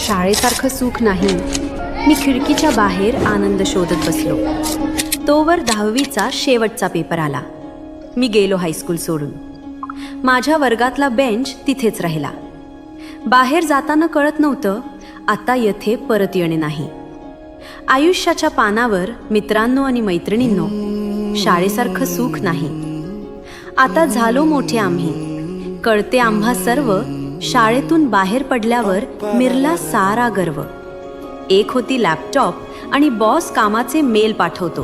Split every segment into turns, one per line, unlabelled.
शाळेसारखं सुख नाही. मी खिडकीच्या बाहेर आनंद शोधत बसलो. तोवर 10वीचा शेवटचा पेपर आला. मी गेलो हायस्कूल सोडून. माझ्या वर्गातला बेंच तिथेच राहिला. बाहेर जाताना कळत नव्हतं आता येथे परत येणे नाही. आयुष्याच्या पानावर मित्रांनो आणि मैत्रिणींनो, शाळेसारखं सुख नाही. आता झालो मोठे आम्ही, कळते आम्हा सर्व. शाळेतून बाहेर पडल्यावर मिरला सारा गर्व. एक होती लॅपटॉप आणि बॉस कामाचे मेल पाठवतो.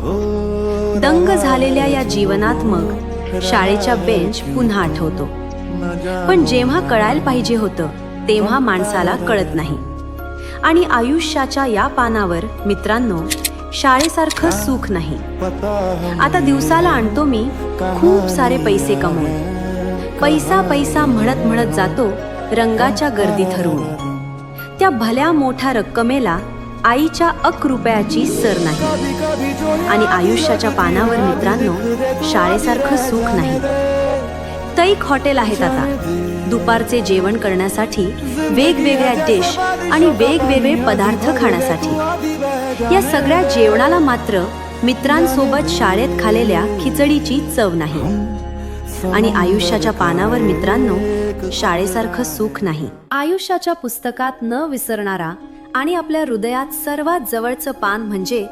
दंग झालेल्या या जीवनात मग शाळेच्या बेंच पुन्हा आठवतो. पण जेव्हा कळायला पाहिजे होतं तेव्हा माणसाला कळत नाही. आणि आयुष्याच्या या पानावर मित्रांनो, शाळेसारखं सुख नाही. आता दिवसाला आणतो मी खूप सारे पैसे कमवून. पैसा पैसा म्हणत म्हणत जातो रंगाच्या गर्दीत हरवून. त्या भल्या मोठ्या रक्कमेला आईच्या 1 रुपयाची सर नाही. आणि आयुष्याच्या पानावर मित्रांनो, शाळेसारखं सुख नाही. कैक हॉटेल आहेत आता. दुपारचे जेवण करण्यासाठी वेगवेगळ्या डिश आणि वेगवेगळे पदार्थ खाण्यासाठी. या सगळ्या जेवणाला मात्र मित्रांसोबत शाळेत खाल्लेल्या खिचडीची चव नाही. आणि आयुष्याच्या पानावर मित्रांनो, शाळेसारखं सुख नाही. आयुष्याच्या पुस्तकात न विसरणारा आणि आपल्या हृदयात सर्वात जवळचं पान म्हणजे